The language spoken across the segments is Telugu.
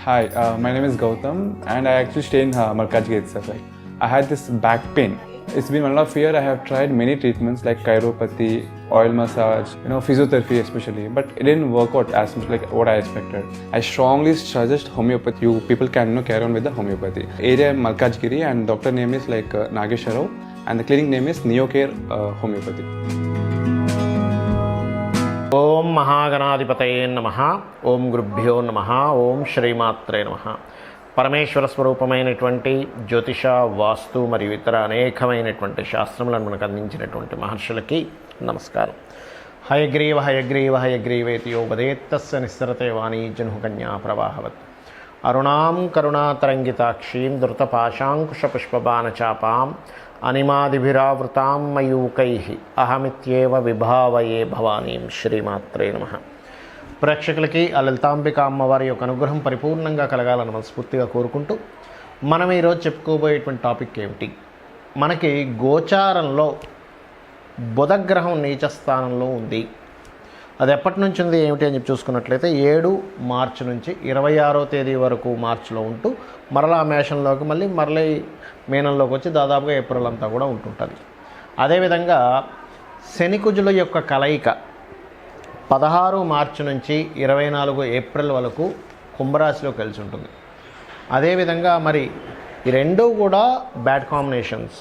Hi, my name is Gautam and I actually stay in Markajgir itself. Like, I had this back pain. It's been 1.5 years. I have tried many treatments like chiropathy, oil massage, physiotherapy especially, but it didn't work out as much like what I expected. I strongly suggest homeopathy. You people can carry on with the homeopathy. Area Markajgiri and doctor name is like Nageswara Rao and the clinic name is Neocare Homeopathy. ఓం మహాగణాధిపతయే నమః. ఓం గురుభ్యో నమః. ఓం శ్రీమాత్రే నమః. పరమేశ్వర స్వరూపమైనటువంటి జ్యోతిష, వాస్తు మరియు ఇతర అనేకమైనటువంటి శాస్త్రములను మనకు అందించినటువంటి మహర్షులకి నమస్కారం. హయగ్రీవ హయగ్రీవ హయగ్రీవేతి యో వదేత్తస్య నిస్సరతే వాణీ జన్హుకన్యా ప్రవాహవత్. అరుణాం కరుణాతరంగితాక్షీం ధృతపాశాంకుశపుష్పబాణచాపాం అనిమాదిభిరావృతాం మయూకైః అహమిత్యేవ విభావయే భవానీం. శ్రీమాత్రే నమః. ప్రేక్షకులకి ఆ లలితాంబిక అమ్మవారి యొక్క అనుగ్రహం పరిపూర్ణంగా కలగాలని మనస్ఫూర్తిగా కోరుకుంటూ మనం ఈరోజు చెప్పుకోబోయేటువంటి టాపిక్ ఏమిటి, మనకి గోచారంలో బుధగ్రహం నీచ స్థానంలో ఉంది. అది ఎప్పటి నుంచి ఉంది ఏమిటి అని చెప్పి చూసుకున్నట్లయితే 7 మార్చి నుంచి 26వ తేదీ వరకు మార్చిలో ఉంటూ మరలా మేషంలోకి మళ్ళీ మీనంలోకి వచ్చి దాదాపుగా ఏప్రిల్ అంతా కూడా ఉంటుంటుంది. అదేవిధంగా శనికుజుల యొక్క కలయిక 16 మార్చి నుంచి 24 ఏప్రిల్ వరకు కుంభరాశిలో కలిసి ఉంటుంది. అదేవిధంగా మరి ఈ రెండూ కూడా బ్యాడ్ కాంబినేషన్స్.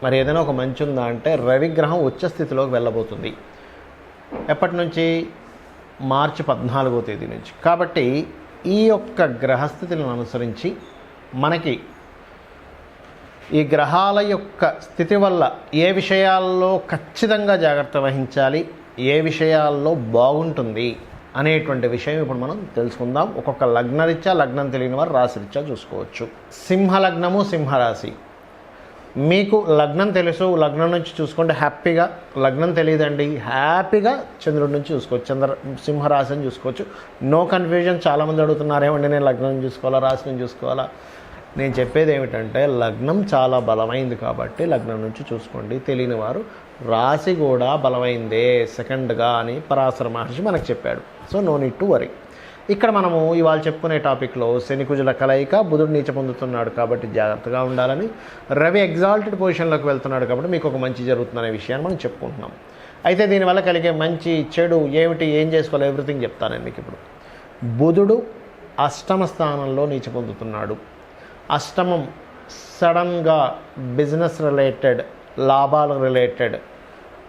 మరి ఏదైనా ఒక మంచి ఉందా అంటే రవిగ్రహం ఉచ్చ స్థితిలోకి వెళ్ళబోతుంది. ఎప్పటి నుంచి? మార్చి 14వ తేదీ నుంచి. కాబట్టి ఈ యొక్క గ్రహస్థితులను అనుసరించి మనకి ఈ గ్రహాల యొక్క స్థితి వల్ల ఏ విషయాల్లో ఖచ్చితంగా జాగ్రత్త వహించాలి, ఏ విషయాల్లో బాగుంటుంది అనేటువంటి విషయం ఇప్పుడు మనం తెలుసుకుందాం. ఒక్కొక్క లగ్నరీత్యా, లగ్నం తెలియని వారు రాశిరీత్యా చూసుకోవచ్చు. సింహలగ్నము, సింహరాశి. మీకు లగ్నం తెలుసు, లగ్నం నుంచి చూసుకుంటే హ్యాపీగా. లగ్నం తెలియదండి, హ్యాపీగా చంద్రుడి నుంచి చూసుకోవచ్చు, సింహరాశిని చూసుకోవచ్చు. No confusion. చాలామంది అడుగుతున్నారు, ఏమండి నేను లగ్నం చూసుకోవాలా, రాశిని చూసుకోవాలా? నేను చెప్పేది ఏమిటంటే లగ్నం చాలా బలమైంది కాబట్టి లగ్నం నుంచి చూసుకోండి. తెలియని వారు రాశి కూడా బలమైందే సెకండ్గా అని పరాశర మహర్షి మనకు చెప్పాడు. So no need to worry. ఇక్కడ మనము ఇవాళ చెప్పుకునే టాపిక్లో శనికుజుల కలయిక, బుధుడు నీచ పొందుతున్నాడు కాబట్టి జాగ్రత్తగా ఉండాలని, రవి ఎగ్జాల్టెడ్ పొజిషన్లోకి వెళ్తున్నాడు కాబట్టి మీకు ఒక మంచి జరుగుతుందనే విషయాన్ని మనం చెప్పుకుంటున్నాం. అయితే దీనివల్ల కలిగే మంచి చెడు ఏమిటి, ఏం చేసుకోవాలి, ఎవ్రీథింగ్ చెప్తాను మీకు ఇప్పుడు. బుధుడు అష్టమ స్థానంలో నీచ పొందుతున్నాడు. అష్టమం సడన్గా బిజినెస్ రిలేటెడ్, లాభాలు రిలేటెడ్,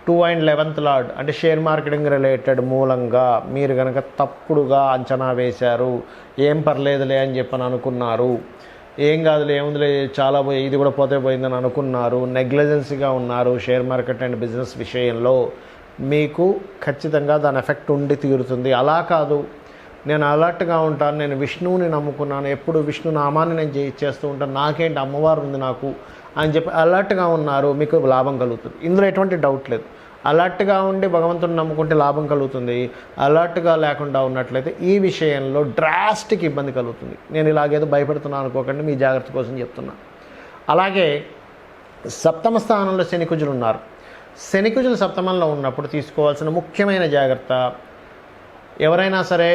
2 and 11th లార్డ్ అంటే షేర్ మార్కెటింగ్ రిలేటెడ్ మూలంగా మీరు కనుక తప్పుడుగా అంచనా వేశారు, ఏం పర్లేదులే అని చెప్పని అనుకున్నారు, ఏం కాదులే ఏముందిలే చాలా పోయి ఇది కూడా పోతే పోయిందని అనుకున్నారు, నెగ్లిజెన్సీగా ఉన్నారు షేర్ మార్కెట్ అండ్ బిజినెస్ విషయంలో, మీకు ఖచ్చితంగా దాని ఎఫెక్ట్ ఉండి తీరుతుంది. అలా కాదు, నేను అలర్ట్గా ఉంటాను, నేను విష్ణువుని నమ్ముకున్నాను, ఎప్పుడు విష్ణు నామాన్ని నేను చేస్తూ ఉంటాను, నాకేంటి అమ్మవారు ఉంది నాకు అని చెప్పి అలర్ట్గా ఉన్నారు, మీకు లాభం కలుగుతుంది. ఇందులో ఎటువంటి డౌట్ లేదు. అలర్ట్గా ఉండి భగవంతుని నమ్ముకుంటే లాభం కలుగుతుంది. అలర్ట్గా లేకుండా ఉన్నట్లయితే ఈ విషయంలో డ్రాస్టిక్ ఇబ్బంది కలుగుతుంది. నేను ఇలాగేదో భయపెడుతున్నాను అనుకోకండి, మీ జాగ్రత్త కోసం చెప్తున్నాను. అలాగే సప్తమ స్థానంలో శనికుజులు ఉన్నారు. శనికుజులు సప్తమంలో ఉన్నప్పుడు తీసుకోవాల్సిన ముఖ్యమైన జాగ్రత్త, ఎవరైనా సరే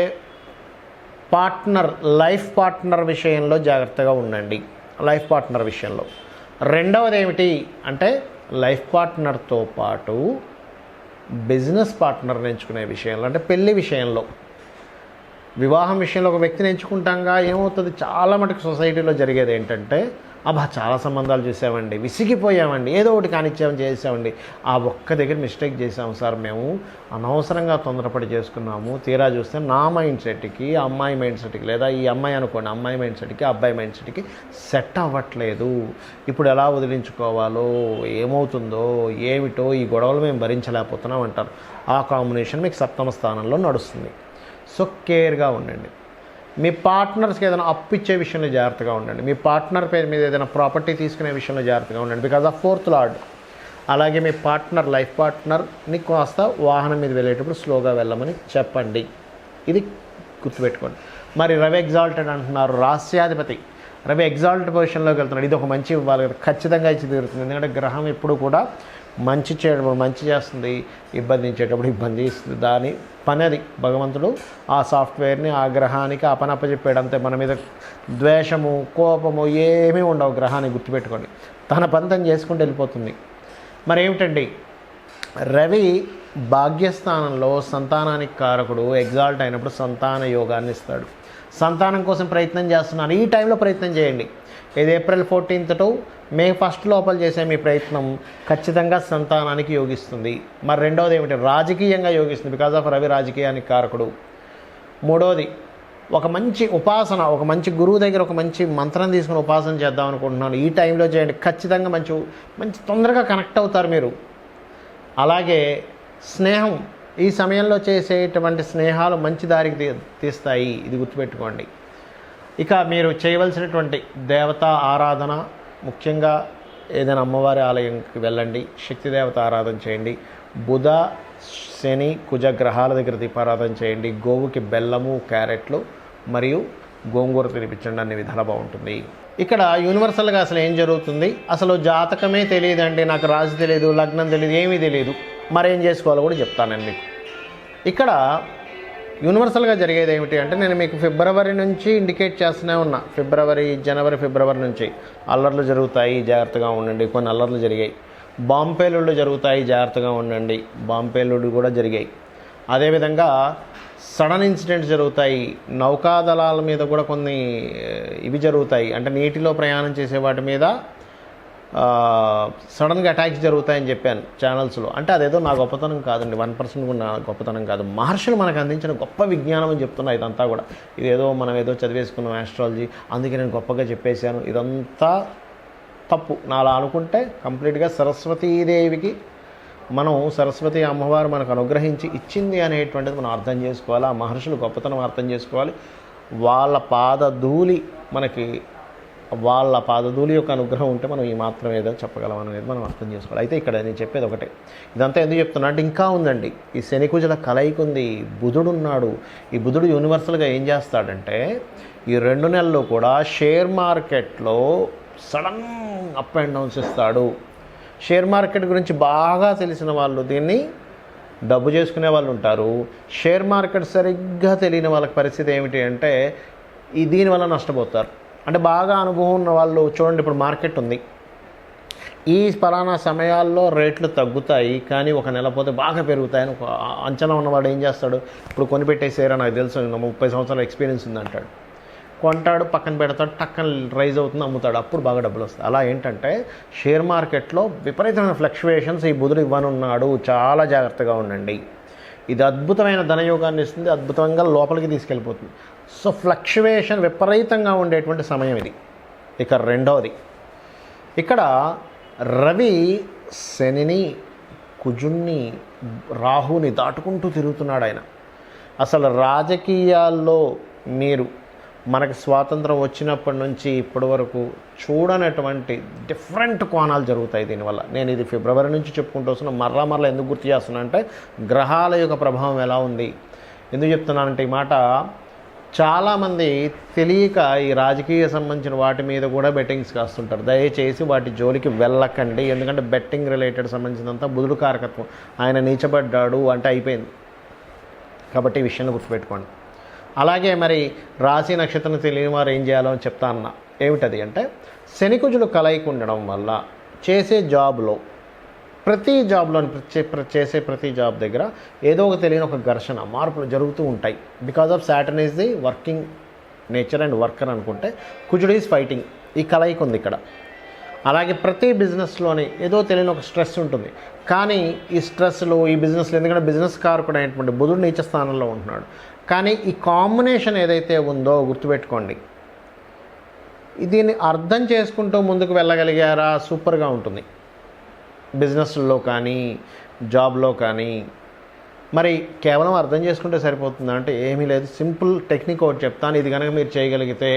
లైఫ్ పార్ట్నర్ విషయంలో జాగ్రత్తగా ఉండండి. లైఫ్ పార్ట్నర్ విషయంలో. రెండవది ఏమిటి అంటే లైఫ్ పార్ట్నర్తో పాటు బిజినెస్ పార్ట్నర్ని ఎంచుకునే విషయంలో, అంటే పెళ్లి విషయంలో, వివాహం విషయంలో ఒక వ్యక్తిని ఎంచుకుంటాంగా ఏమవుతుంది, చాలా మటుకు సొసైటీలో జరిగేది ఏంటంటే, చాలా సంబంధాలు చూసామండి, విసిగిపోయామండి, ఏదో ఒకటి కానిచ్చామని చేసామండి, ఆ ఒక్క దగ్గర మిస్టేక్ చేసాము సార్, మేము అనవసరంగా తొందరపడి చేసుకున్నాము, తీరా చూస్తే నా మైండ్ సెట్కి అమ్మాయి మైండ్ సెట్కి, లేదా ఈ అమ్మాయి అనుకోండి అమ్మాయి మైండ్ సెట్కి అబ్బాయి మైండ్ సెట్కి సెట్ అవ్వట్లేదు, ఇప్పుడు ఎలా వదిలించుకోవాలో, ఏమవుతుందో ఏమిటో, ఈ గొడవలు మేము భరించలేకపోతున్నాం అంటారు. ఆ కాంబినేషన్ మీకు సప్తమ స్థానంలో నడుస్తుంది. సో కేర్గా ఉండండి. మీ పార్ట్నర్స్కి ఏదైనా అప్పు ఇచ్చే విషయంలో జాగ్రత్తగా ఉండండి. మీ పార్ట్నర్ పేరు మీద ఏదైనా ప్రాపర్టీ తీసుకునే విషయంలో జాగ్రత్తగా ఉండండి, బికాజ్ ఆఫ్ 4th లార్డ్. అలాగే మీ పార్ట్నర్, లైఫ్ పార్ట్నర్ని కాస్త వాహనం మీద వెళ్ళేటప్పుడు స్లోగా వెళ్ళమని చెప్పండి. ఇది గుర్తుపెట్టుకోండి. మరి రవి ఎగ్జాల్టెడ్ అంటున్నారు, రాస్యాధిపతి రవి ఎగ్జాల్టెడ్ పొజిషన్లోకి వెళ్తున్నాడు. ఇది ఒక మంచి ఇవ్వాలి కదా, ఖచ్చితంగా ఇచ్చి తీరుతుంది. ఎందుకంటే గ్రహం ఎప్పుడు కూడా మంచి చేయడం మంచి చేస్తుంది, ఇబ్బంది ఇచ్చేటప్పుడు ఇబ్బంది ఇస్తుంది. దాని పని అది. భగవంతుడు ఆ సాఫ్ట్వేర్ని ఆ గ్రహానికి ఆ పని అప్పచెప్పాడు అంతే. మన మీద ద్వేషము కోపము ఏమీ ఉండవు గ్రహాన్ని, గుర్తుపెట్టుకోండి. తన పని తను చేసుకుంటూ వెళ్ళిపోతుంది. మరి ఏమిటండి, రవి భాగ్యస్థానంలో సంతానానికి కారకుడు, ఎగ్జాల్ట్ అయినప్పుడు సంతాన యోగాన్ని ఇస్తాడు. సంతానం కోసం ప్రయత్నం చేస్తున్నాను, ఈ టైంలో ప్రయత్నం చేయండి. ఇది April 14th to May 1st లోపల చేసే మీ ప్రయత్నం ఖచ్చితంగా సంతానానికి యోగిస్తుంది. మరి రెండవది ఏమిటి, రాజకీయంగా యోగిస్తుంది, బికాజ్ ఆఫ్ రవి రాజకీయానికి కారకుడు. మూడవది ఒక మంచి ఉపాసన, ఒక మంచి గురువు దగ్గర ఒక మంచి మంత్రం తీసుకుని ఉపాసన చేద్దాం అనుకుంటున్నాను, ఈ టైంలో చేయండి. ఖచ్చితంగా మంచి తొందరగా కనెక్ట్ అవుతారు మీరు. అలాగే స్నేహం, ఈ సమయంలో చేసేటువంటి స్నేహాలు మంచి దారికి తీస్తాయి, ఇది గుర్తుపెట్టుకోండి. ఇక మీరు చేయవలసినటువంటి దేవతా ఆరాధన, ముఖ్యంగా ఏదైనా అమ్మవారి ఆలయంకి వెళ్ళండి, శక్తి దేవత ఆరాధన చేయండి, బుధ శని కుజ గ్రహాల దగ్గర దీపారాధన చేయండి, గోవుకి బెల్లము క్యారెట్లు మరియు గోంగూర తినిపించండి, అన్ని విధాలు బాగుంటుంది. ఇక్కడ యూనివర్సల్గా అసలు ఏం జరుగుతుంది, అసలు జాతకమే తెలియదండి, నాకు రాశి తెలియదు, లగ్నం తెలియదు, ఏమీ తెలియదు, మరేం చేసుకోవాలో కూడా చెప్తాను నేను మీకు. ఇక్కడ యూనివర్సల్గా జరిగేది ఏమిటి అంటే, నేను మీకు ఫిబ్రవరి నుంచి ఇండికేట్ చేస్తూనే ఉన్నా, జనవరి ఫిబ్రవరి నుంచి అల్లర్లు జరుగుతాయి, జాగ్రత్తగా ఉండండి. కొన్ని అల్లర్లు జరిగాయి. బాంబేలుళ్ళు జరుగుతాయి, జాగ్రత్తగా ఉండండి. బాంబేలుళ్ళు కూడా జరిగాయి. అదేవిధంగా సడన్ ఇన్సిడెంట్స్ జరుగుతాయి. నౌకాదళాల మీద కూడా కొన్ని ఇవి జరుగుతాయి, అంటే నీటిలో ప్రయాణం చేసే వాటి మీద సడన్గా అటాక్స్ జరుగుతాయని చెప్పాను ఛానల్స్లో. అంటే అదేదో నా గొప్పతనం కాదండి, 1% కూడా నా గొప్పతనం కాదు, మహర్షులు మనకు అందించిన గొప్ప విజ్ఞానం అని చెప్తున్నా. ఇదంతా కూడా ఇదేదో మనం ఏదో చదివేసుకున్నాం ఆస్ట్రాలజీ, అందుకే నేను గొప్పగా చెప్పేశాను, ఇదంతా తప్పు. నా అలా అనుకుంటే కంప్లీట్గా సరస్వతీదేవికి మనం, సరస్వతి అమ్మవారు మనకు అనుగ్రహించి ఇచ్చింది అనేటువంటిది మనం అర్థం చేసుకోవాలి. ఆ మహర్షులు గొప్పతనం అర్థం చేసుకోవాలి. వాళ్ళ పాదధూళి యొక్క అనుగ్రహం ఉంటే మనం ఈ మాత్రం ఏదో చెప్పగలం అనేది మనం అర్థం చేసుకోవాలి. అయితే ఇక్కడ నేను చెప్పేది ఒకటే, ఇదంతా ఎందుకు చెప్తున్నా అంటే ఇంకా ఉందండి. ఈ శని కుజుల కలయిక ఉంది, బుధుడు ఉన్నాడు. ఈ బుధుడు యూనివర్సల్గా ఏం చేస్తాడంటే, ఈ 2 నెలలు కూడా షేర్ మార్కెట్లో సడన్ అప్ అండ్ డౌన్స్ ఇస్తాడు. షేర్ మార్కెట్ గురించి బాగా తెలిసిన వాళ్ళు దీన్ని డబ్బు చేసుకునే వాళ్ళు ఉంటారు. షేర్ మార్కెట్ సరిగ్గా తెలియని వాళ్ళకి పరిస్థితి ఏమిటి అంటే, దీనివల్ల నష్టపోతారు. అంటే బాగా అనుభవం ఉన్న వాళ్ళు చూడండి, ఇప్పుడు మార్కెట్ ఉంది, ఈ పలానా సమయాల్లో రేట్లు తగ్గుతాయి కానీ ఒక నెల పోతే బాగా పెరుగుతాయని ఒక అంచనా ఉన్నవాడు ఏం చేస్తాడు, ఇప్పుడు కొనిపెట్టేసారా, నాకు తెలుసు 30 సంవత్సరాల ఎక్స్పీరియన్స్ ఉందంటాడు, కొంటాడు, పక్కన పెడతాడు, టక్కన రైజ్ అవుతుంది, అమ్ముతాడు, అప్పుడు బాగా డబ్బులు వస్తాయి. అలా ఏంటంటే షేర్ మార్కెట్లో విపరీతమైన ఫ్లక్చువేషన్స్ ఈ బుధుడు ఇవ్వనున్నాడు, చాలా జాగ్రత్తగా ఉండండి. ఇది అద్భుతమైన ధనయోగాన్ని ఇస్తుంది, అద్భుతంగా లోపలికి తీసుకెళ్ళిపోతుంది. సో ఫ్లక్చువేషన్ విపరీతంగా ఉండేటువంటి సమయం ఇది. ఇక రెండవది, ఇక్కడ రవి శనిని కుజుణ్ణి రాహుని దాటుకుంటూ తిరుగుతున్నాడు ఆయన. అసలు రాజకీయాల్లో మీరు మనకు స్వాతంత్రం వచ్చినప్పటి నుంచి ఇప్పటి వరకు చూడనటువంటి డిఫరెంట్ కోణాలు జరుగుతాయి దీనివల్ల. నేను ఇది ఫిబ్రవరి నుంచి చెప్పుకుంటూ వస్తున్నా, మరలా ఎందుకు గుర్తు చేస్తున్నా అంటే గ్రహాల యొక్క ప్రభావం ఎలా ఉంది. ఎందుకు చెప్తున్నానంటే ఈ మాట, చాలామంది తెలియక ఈ రాజకీయ సంబంధించిన వాటి మీద కూడా బెట్టింగ్స్ కాస్తుంటారు. దయచేసి వాటి జోలికి వెళ్ళకండి, ఎందుకంటే బెట్టింగ్ రిలేటెడ్ సంబంధించినంత బుధుడు కారకత్వం, ఆయన నీచబడ్డాడు అంటే అయిపోయింది. కాబట్టి ఈ విషయాన్ని గుర్తుపెట్టుకోండి. అలాగే మరి రాశి నక్షత్రం తెలియని వారు ఏం చేయాలో అని చెప్తా అన్న, ఏమిటది అంటే శని కుజులు కలయిక ఉండడం వల్ల చేసే జాబ్లో, చేసే ప్రతి జాబ్ దగ్గర ఏదో ఒక తెలియని ఒక ఘర్షణ, మార్పులు జరుగుతూ ఉంటాయి. Because of Saturn is the working nature and worker అనుకుంటే, కుజుడు ఈజ్ ఫైటింగ్, ఈ కలయిక ఉంది ఇక్కడ. అలాగే ప్రతి బిజినెస్లోని ఏదో తెలియని ఒక స్ట్రెస్ ఉంటుంది. కానీ ఈ స్ట్రెస్లు ఈ బిజినెస్లో, ఎందుకంటే బిజినెస్ కారకుడు అయినటువంటి బుధుడు నీచ స్థానంలో ఉంటున్నాడు. కానీ ఈ కాంబినేషన్ ఏదైతే ఉందో గుర్తుపెట్టుకోండి, దీన్ని అర్థం చేసుకుంటూ ముందుకు వెళ్ళగలిగారా సూపర్గా ఉంటుంది. బిజినెస్లో కానీ జాబ్లో కానీ. మరి కేవలం అర్థం చేసుకుంటే సరిపోతుందా అంటే ఏమీ లేదు. సింపుల్ టెక్నిక్ ఒకటి చెప్తాను, ఇది కనుక మీరు చేయగలిగితే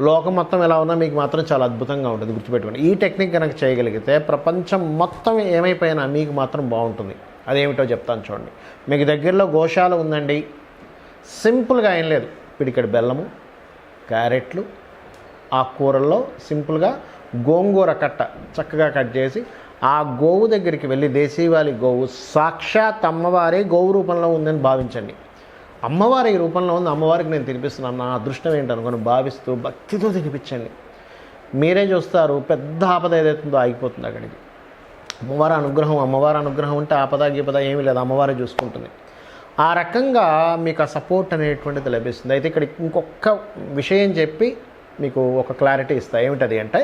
లోకం మొత్తం ఎలా ఉన్నా మీకు మాత్రం చాలా అద్భుతంగా ఉంటుంది. గుర్తుపెట్టుకోండి, ఈ టెక్నిక్ కనుక చేయగలిగితే ప్రపంచం మొత్తం ఏమైపోయినా మీకు మాత్రం బాగుంటుంది. అదేమిటో చెప్తాను చూడండి. మీకు దగ్గరలో గోశాల ఉందండి, సింపుల్గా ఏం లేదు, పిడికెడు బెల్లము, క్యారెట్లు, ఆ కూరల్లో సింపుల్గా గోంగూర కట్ట చక్కగా కట్ చేసి ఆ గోవు దగ్గరికి వెళ్ళి, దేశీవాలి గోవు సాక్షాత్ అమ్మవారే గోవు రూపంలో ఉందని భావించండి. అమ్మవారి ఈ రూపంలో ఉంది, అమ్మవారికి నేను తినిపిస్తున్నాను, నా అదృష్టం ఏంటనుకొని భావిస్తూ భక్తితో తినిపించండి. మీరే చూస్తారు పెద్ద ఆపద ఏదైతుందో ఆగిపోతుంది అక్కడికి. అమ్మవారి అనుగ్రహం ఉంటే ఆపద గీపద ఏమీ లేదు, అమ్మవారే చూసుకుంటుంది. ఆ రకంగా మీకు ఆ సపోర్ట్ అనేటువంటిది లభిస్తుంది. అయితే ఇక్కడ ఇంకొక విషయం చెప్పి మీకు ఒక క్లారిటీ ఇస్తా. ఏమిటది అంటే,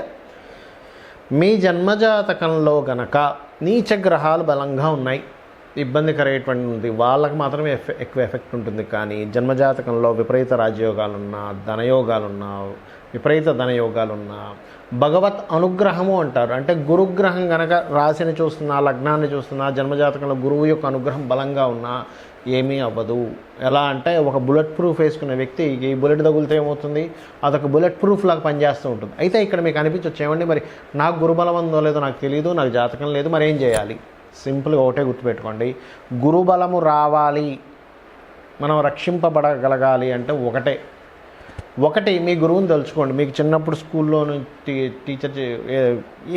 మీ జన్మజాతకంలో గనక నీచ గ్రహాలు బలంగా ఉన్నాయి, ఇబ్బందికరమైనటువంటి ఉంది, వాళ్ళకి మాత్రమే ఎక్కువ ఎఫెక్ట్ ఉంటుంది. కానీ జన్మజాతకంలో విపరీత రాజయోగాలున్నా, ధనయోగాలున్నా, విపరీత ధనయోగాలున్నా, భగవత్ అనుగ్రహము అంటారు. అంటే గురుగ్రహం కనుక రాశిని చూస్తున్నా, లగ్నాన్ని చూస్తున్నా, జన్మజాతకంలో గురువు యొక్క అనుగ్రహం బలంగా ఉన్నా ఏమీ అవ్వదు. ఎలా అంటే, ఒక బుల్లెట్ ప్రూఫ్ వేసుకునే వ్యక్తి ఈ బుల్లెట్ తగులితే ఏమవుతుంది, అదొక బుల్లెట్ ప్రూఫ్ లాగా పనిచేస్తూ ఉంటుంది. అయితే ఇక్కడ మీకు అనిపించవచ్చు, ఏమండి మరి నాకు గురుబలం ఉందో లేదో నాకు తెలియదు, నాకు జాతకం లేదు, మరి ఏం చేయాలి? సింపుల్గా ఒకటే గుర్తుపెట్టుకోండి, గురుబలము రావాలి, మనం రక్షింపబడగలగాలి అంటే ఒకటి మీ గురువుని తెలుసుకోండి. మీకు చిన్నప్పుడు స్కూల్లో టీచర్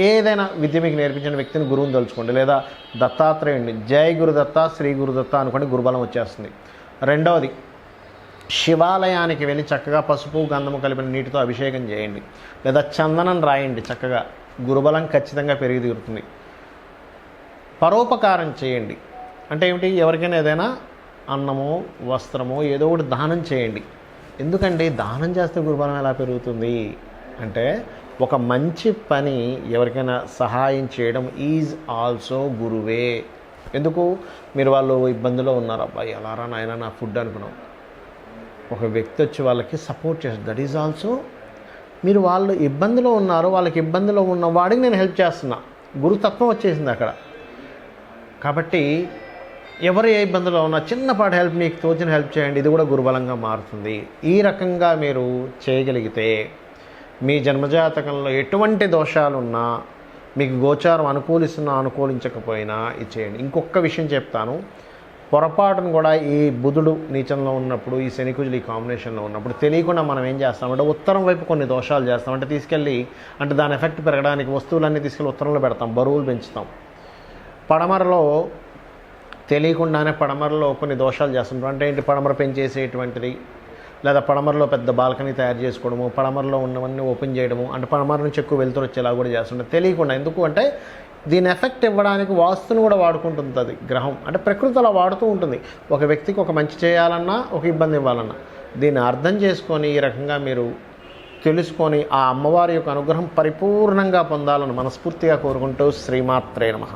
ఏదైనా విద్య మీకు నేర్పించిన వ్యక్తిని గురువుని తెలుసుకోండి. లేదా దత్తాత్రేయుడిని, జై గురుదత్త, శ్రీ గురుదత్త అనుకోండి, గురుబలం వచ్చేస్తుంది. రెండవది, శివాలయానికి వెళ్ళి చక్కగా పసుపు గంధము కలిపిన నీటితో అభిషేకం చేయండి, లేదా చందనం రాయండి, చక్కగా గురుబలం ఖచ్చితంగా పెరిగి తీరుతుంది. పరోపకారం చేయండి. అంటే ఏమిటి? ఎవరికైనా ఏదైనా అన్నమో వస్త్రమో ఏదో ఒకటి దానం చేయండి. ఎందుకంటే దానం చేస్తే గురుబలం ఎలా పెరుగుతుంది అంటే, ఒక మంచి పని ఎవరికైనా సహాయం చేయడం ఈజ్ ఆల్సో గురువే. ఎందుకు? మీరు వాళ్ళు ఇబ్బందిలో ఉన్నారు, అబ్బాయి ఎలారా నాయన నా ఫుడ్ అనుకున్నాం, ఒక వ్యక్తి వచ్చి వాళ్ళకి సపోర్ట్ చేస్తారు, దట్ ఈజ్ ఆల్సో మీరు వాళ్ళు ఇబ్బందిలో ఉన్నారు, వాళ్ళకి ఇబ్బందిలో ఉన్న వాడికి నేను హెల్ప్ చేస్తున్నా, గురుతత్వం వచ్చేసింది అక్కడ. కాబట్టి ఎవరు ఏ ఇబ్బందులో ఉన్నా చిన్నపాటి హెల్ప్, మీకు తోచిన హెల్ప్ చేయండి, ఇది కూడా గురుబలంగా మారుతుంది. ఈ రకంగా మీరు చేయగలిగితే మీ జన్మజాతకంలో ఎటువంటి దోషాలున్నా, మీకు గోచారం అనుకూలిస్తున్నా అనుకూలించకపోయినా ఇది చేయండి. ఇంకొక విషయం చెప్తాను, పొరపాటును కూడా ఈ బుధుడు నీచంలో ఉన్నప్పుడు, ఈ శనికుజులు ఈ కాంబినేషన్లో ఉన్నప్పుడు తెలియకుండా మనం ఏం చేస్తామంటే ఉత్తరం వైపు కొన్ని దోషాలు చేస్తాం. అంటే తీసుకెళ్ళి, అంటే దాని ఎఫెక్ట్ పెరగడానికి వస్తువులన్నీ తీసుకెళ్ళి ఉత్తరంలో పెడతాం, బరువులు పెంచుతాం. పడమరలో తెలియకుండానే పడమరలో కొన్ని దోషాలు చేస్తుంటాం. అంటే ఏంటి? పడమర పెంచేసేటువంటిది, లేదా పడమరలో పెద్ద బాల్కనీ తయారు చేసుకోవడము, పడమరలో ఉన్నవన్నీ ఓపెన్ చేయడము, అంటే పడమర నుంచి ఎక్కువ వెలుతురు వచ్చేలా కూడా చేస్తుంటాం తెలియకుండా. ఎందుకు అంటే దీని ఎఫెక్ట్ ఇవ్వడానికి వాస్తుని కూడా వాడుకుంటుంది అది గ్రహం. అంటే ప్రకృతి అలా వాడుతూ ఉంటుంది. ఒక వ్యక్తికి ఒక మంచి చేయాలన్నా, ఒక ఇబ్బంది ఇవ్వాలన్నా, దీన్ని అర్థం చేసుకొని ఈ రకంగా మీరు తెలుసుకొని ఆ అమ్మవారి యొక్క అనుగ్రహం పరిపూర్ణంగా పొందాలని మనస్ఫూర్తిగా కోరుకుంటూ శ్రీమాత్రే నమః.